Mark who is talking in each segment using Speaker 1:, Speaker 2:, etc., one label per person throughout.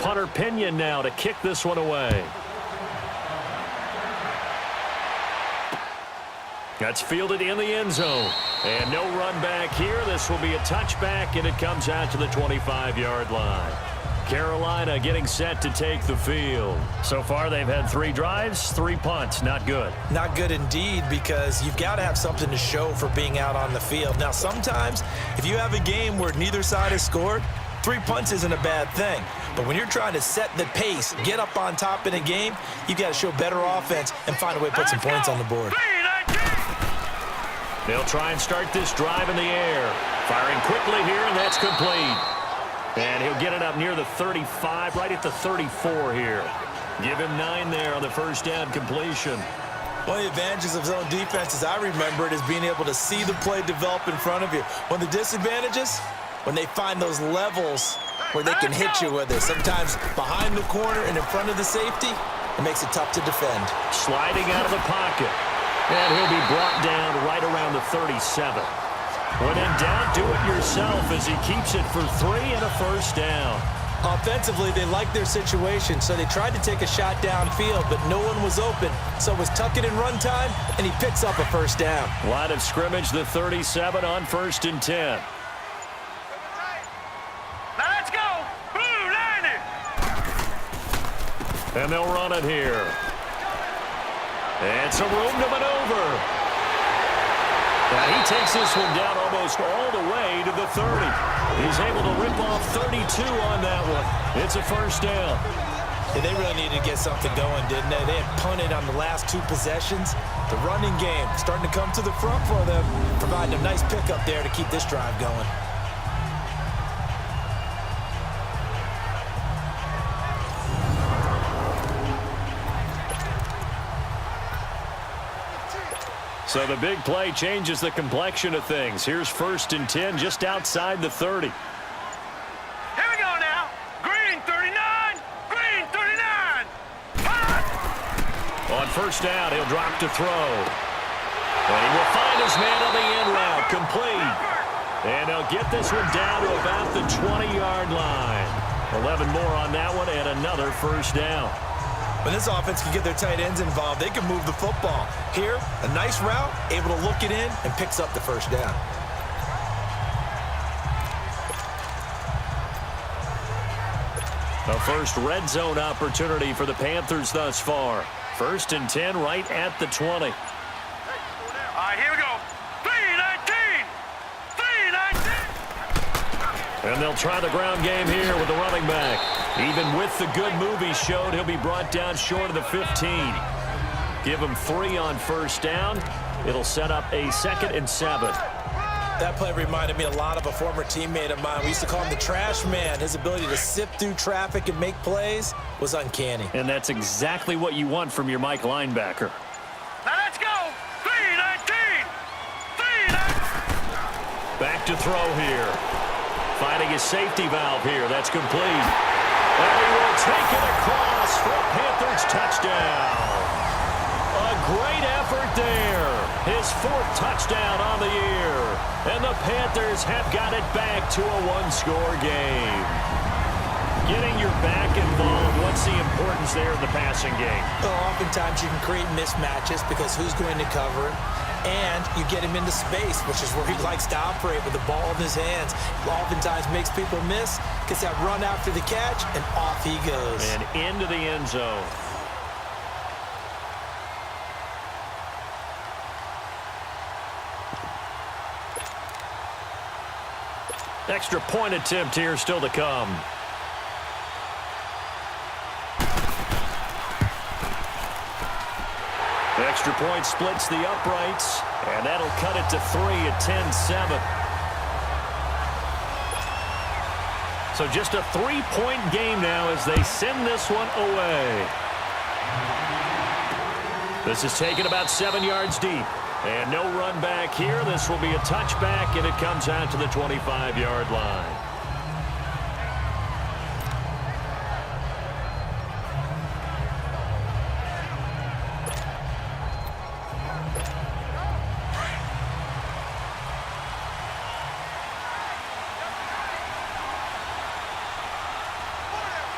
Speaker 1: punter Pinion now to kick this one away. That's fielded in the end zone. And no run back here. This will be a touchback, and it comes out to the 25-yard line. Carolina getting set to take the field. So far, they've had 3 drives, 3 punts. Not good.
Speaker 2: Not good indeed, because you've got to have something to show for being out on the field. Now, sometimes, if you have a game where neither side has scored, 3 punts isn't a bad thing. But when you're trying to set the pace, get up on top in a game, you've got to show better offense and find a way to put some points on the board.
Speaker 1: They'll try and start this drive in the air. Firing quickly here, and that's complete. And he'll get it up near the 35, right at the 34 here. Give him 9 there on the first down completion.
Speaker 2: One of the advantages of zone defense, as I remember it, is being able to see the play develop in front of you. One of the disadvantages, when they find those levels where they can hit you with it. Sometimes behind the corner and in front of the safety, it makes it tough to defend.
Speaker 1: Sliding out of the pocket. And he'll be brought down right around the 37. When in doubt, do it yourself as he keeps it for 3 and a first down.
Speaker 2: Offensively, they liked their situation, so they tried to take a shot downfield, but no one was open. So it was tuck it in run time, and he picks up a first down.
Speaker 1: Line of scrimmage, the 37 on 1st and 10.
Speaker 3: Now let's go. Blue line it.
Speaker 1: And they'll run it here. And some room to maneuver. Now he takes this one down almost all the way to the 30. He's able to rip off 32 on that one. It's a first down.
Speaker 2: Yeah, they really needed to get something going, didn't they? They had punted on the last 2 possessions. The running game starting to come to the front for them, providing a nice pickup there to keep this drive going.
Speaker 1: So the big play changes the complexion of things. Here's 1st and 10 just outside the 30.
Speaker 3: Here we go now. Green 39. Green 39.
Speaker 1: On first down, he'll drop to throw. And he will find his man on the end route, complete. And they'll get this one down to about the 20-yard line. 11 more on that one and another first down.
Speaker 2: When this offense can get their tight ends involved, they can move the football. Here, a nice route, able to look it in, and picks up the first down.
Speaker 1: The first red zone opportunity for the Panthers thus far. 1st and 10 right at the 20.
Speaker 3: All right, here we go. 319. 319.
Speaker 1: And they'll try the ground game here with the running back. Even with the good move he showed, he'll be brought down short of the 15. Give him 3 on first down. It'll set up a 2nd and 7.
Speaker 2: That play reminded me a lot of a former teammate of mine. We used to call him the trash man. His ability to sift through traffic and make plays was uncanny.
Speaker 1: And that's exactly what you want from your Mike linebacker.
Speaker 3: Now let's go. 319. 319.
Speaker 1: Back to throw here. Finding his safety valve here. That's complete. And he will take it across for a Panthers touchdown. A great effort there. His 4th touchdown on the year. And the Panthers have got it back to a 1-score game. Getting your back involved, what's the importance there in the passing game?
Speaker 2: Well, oftentimes you can create mismatches because who's going to cover him? And you get him into space, which is where he likes to operate with the ball in his hands. Oftentimes makes people miss, gets that run after the catch, and off he goes.
Speaker 1: And into the end zone. Extra point attempt here still to come. The extra point splits the uprights, and that'll cut it to 3 at 10-7. So just a 3-point game now as they send this one away. This is taken about 7 yards deep. And no run back here. This will be a touchback, and it comes out to the 25-yard line.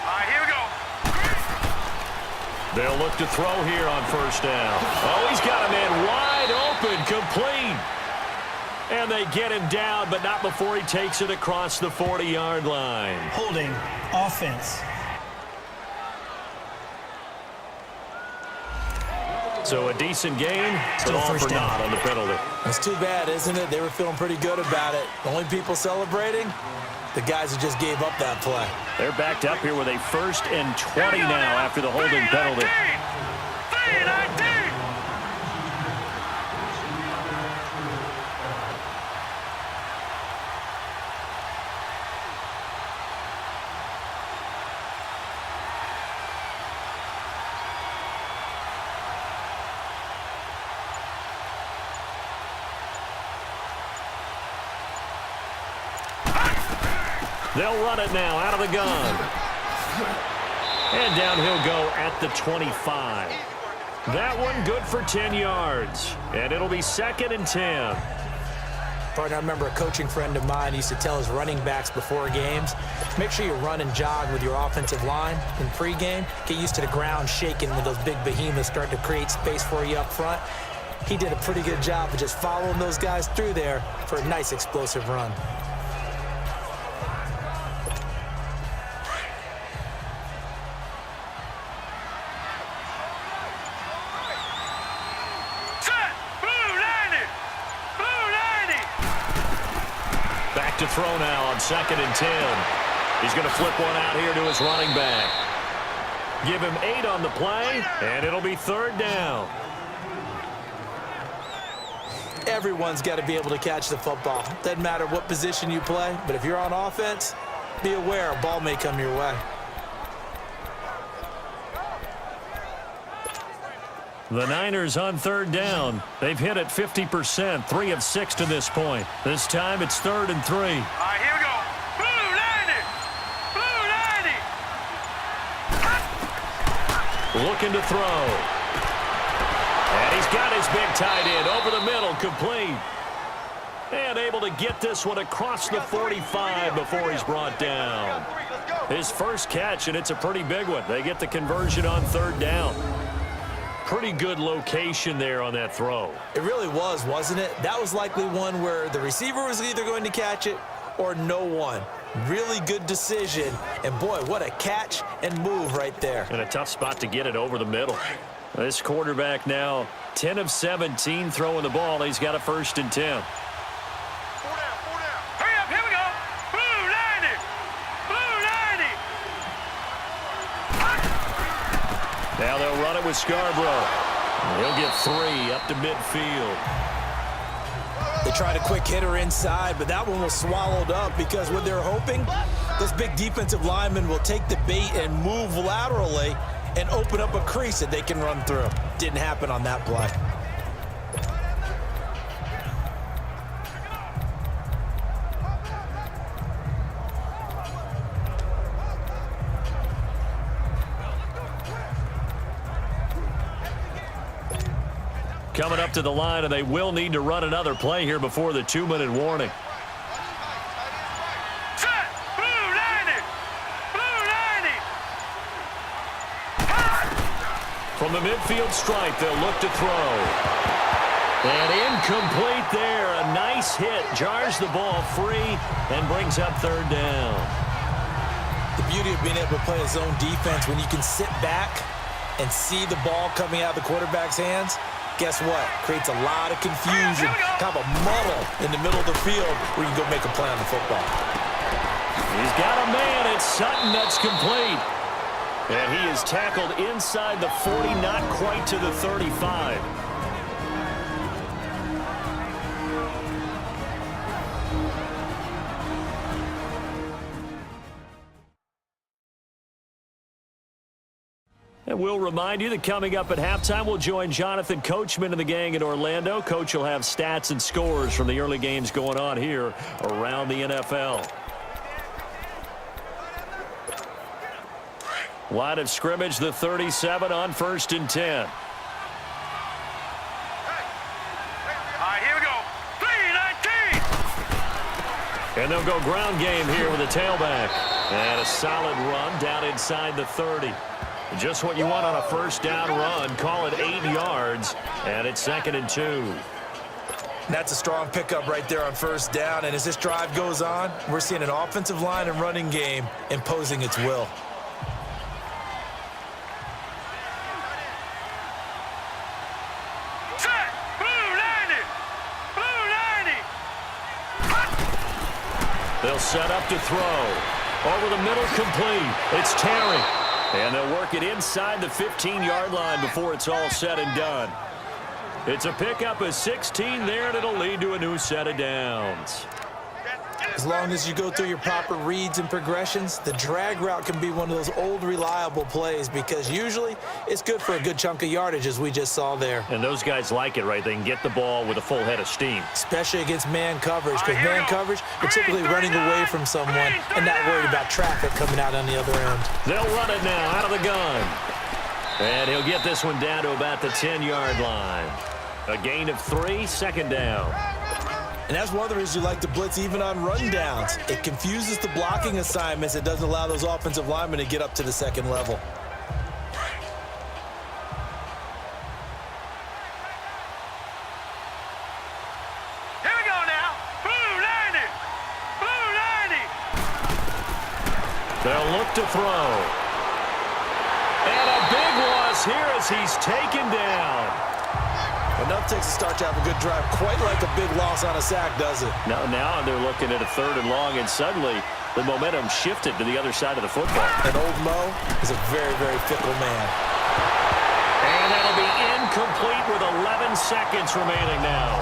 Speaker 3: All right, here
Speaker 1: They'll look to throw here on first down. Oh, he's got a man wide open, complete. And they get him down, but not before he takes it across the 40-yard line.
Speaker 4: Holding offense.
Speaker 1: So a decent gain,
Speaker 4: Still
Speaker 1: but all
Speaker 4: first
Speaker 1: for
Speaker 4: down.
Speaker 1: naught on the penalty.
Speaker 2: It's too bad, isn't it? They were feeling pretty good about it. The only people celebrating, the guys who just gave up that play.
Speaker 1: They're backed up here with a 1st and 20 now after the holding penalty.
Speaker 3: 3-19.
Speaker 1: They'll run it now out of the gun. And down he'll go at the 25. That one good for 10 yards. And it'll be 2nd and 10.
Speaker 2: Partner, I remember a coaching friend of mine used to tell his running backs before games, make sure you run and jog with your offensive line in pregame. Get used to the ground shaking when those big behemoths start to create space for you up front. He did a pretty good job of just following those guys through there for a nice explosive run.
Speaker 1: To throw now on 2nd and 10. He's going to flip one out here to his running back. Give him 8 on the play, and it'll be 3rd down.
Speaker 2: Everyone's got to be able to catch the football. Doesn't matter what position you play, but if you're on offense, be aware a ball may come your way.
Speaker 1: The Niners on 3rd down. They've hit it 50%, 3 of 6 to this point. This time it's 3rd and 3.
Speaker 3: All right, here we go. Blue 90. Blue 90.
Speaker 1: Looking to throw. And he's got his big tight end over the middle, complete. And able to get this one across the 45 before he's brought down. His first catch, and it's a pretty big one. They get the conversion on 3rd down. Pretty good location there on that throw.
Speaker 2: It really was, wasn't it? That was likely one where the receiver was either going to catch it or no one. Really good decision. And, boy, what a catch and move right there.
Speaker 1: And a tough spot to get it over the middle. This quarterback now 10 of 17 throwing the ball. He's got a 1st and 10.
Speaker 3: 4 down. Hurry up, here we go. Blue 90. Blue 90.
Speaker 1: Now they'll run it with Scarborough. He'll get 3 up to midfield.
Speaker 2: They tried a quick hitter inside, but that one was swallowed up because what they're hoping, those big defensive linemen will take the bait and move laterally and open up a crease that they can run through. Didn't happen on that play.
Speaker 1: Coming up to the line, and they will need to run another play here before the 2-minute warning.
Speaker 3: Set. Blue 90. Blue 90.
Speaker 1: From the midfield stripe, they'll look to throw. And incomplete there. A nice hit. Jars the ball free and brings up 3rd down.
Speaker 2: The beauty of being able to play a zone defense when you can sit back and see the ball coming out of the quarterback's hands, guess what? Creates a lot of confusion, kind of a muddle in the middle of the field where you can go make a play on the football.
Speaker 1: He's got a man. It's Sutton. That's complete. And he is tackled inside the 40, not quite to the 35. And we'll remind you that coming up at halftime, we'll join Jonathan Coachman and the gang in Orlando. Coach will have stats and scores from the early games going on here around the NFL. Line of scrimmage, the 37 on 1st and 10.
Speaker 3: All right, here we go. 3-19.
Speaker 1: And they'll go ground game here with a tailback. And a solid run down inside the 30. Just what you want on a first down run. Call it 8 yards, and it's 2nd and 2.
Speaker 2: That's a strong pickup right there on first down, and as this drive goes on, we're seeing an offensive line and running game imposing its will.
Speaker 3: Set! Blue 90! Blue 90!
Speaker 1: They'll set up to throw. Over the middle, complete. It's Terry. And they'll work it inside the 15-yard line before it's all said and done. It's a pickup of 16 there, and it'll lead to a new set of downs.
Speaker 2: As long as you go through your proper reads and progressions, the drag route can be one of those old reliable plays because usually it's good for a good chunk of yardage, as we just saw there.
Speaker 1: And those guys like it, right? They can get the ball with a full head of steam.
Speaker 2: Especially against man coverage, because man coverage, you're typically running away from someone and not worried about traffic coming out on the other end.
Speaker 1: They'll run it now out of the gun. And he'll get this one down to about the 10-yard line. A gain of 3, 2nd down.
Speaker 2: And that's one of the reasons you like to blitz even on rundowns. It confuses the blocking assignments. It doesn't allow those offensive linemen to get up to the second level.
Speaker 3: Here we go now. Blue 90! Blue 90!
Speaker 1: They'll look to throw. And a big loss here as he's taken down.
Speaker 2: Enough takes to start to have a good drive. Quite like a big loss on a sack, does it?
Speaker 1: Now they're looking at a 3rd and long, and suddenly the momentum shifted to the other side of the football.
Speaker 2: And old Mo is a very, very fickle man.
Speaker 1: And that'll be incomplete with 11 seconds remaining now.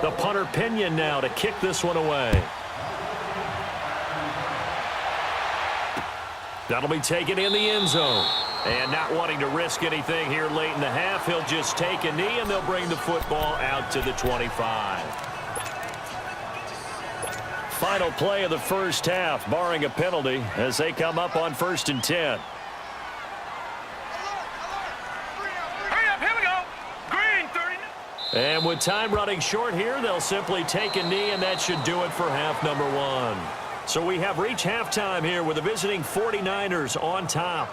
Speaker 1: The punter Pinion now to kick this one away. That'll be taken in the end zone. And not wanting to risk anything here late in the half, he'll just take a knee and they'll bring the football out to the 25. Final play of the first half, barring a penalty, as they come up on 1st and 10. And with time running short here, they'll simply take a knee, and that should do it for half number 1. So we have reached halftime here with the visiting 49ers on top.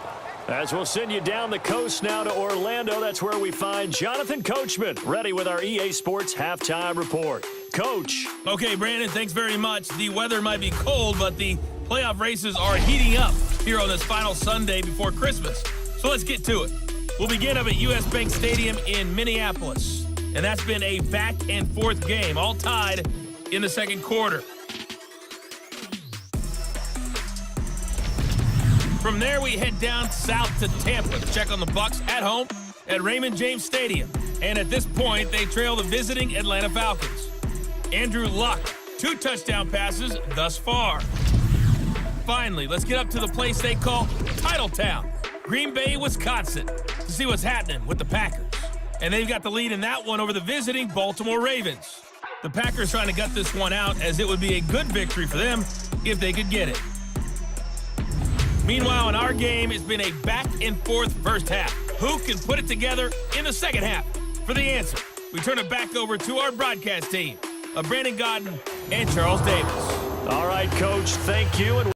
Speaker 1: As we'll send you down the coast now to Orlando, that's where we find Jonathan Coachman, ready with our EA Sports halftime report. Coach.
Speaker 5: Okay, Brandon, thanks very much. The weather might be cold, but the playoff races are heating up here on this final Sunday before Christmas. So let's get to it. We'll begin up at U.S. Bank Stadium in Minneapolis. And that's been a back-and-forth game, all tied in the second quarter. From there, we head down south to Tampa to check on the Bucs at home at Raymond James Stadium. And at this point, they trail the visiting Atlanta Falcons. Andrew Luck, 2 touchdown passes thus far. Finally, let's get up to the place they call Titletown, Green Bay, Wisconsin, to see what's happening with the Packers. And they've got the lead in that one over the visiting Baltimore Ravens. The Packers trying to gut this one out, as it would be a good victory for them if they could get it. Meanwhile, in our game, it's been a back-and-forth first half. Who can put it together in the second half? For the answer, we turn it back over to our broadcast team of Brandon Godden and Charles Davis.
Speaker 1: All right, Coach, thank you. And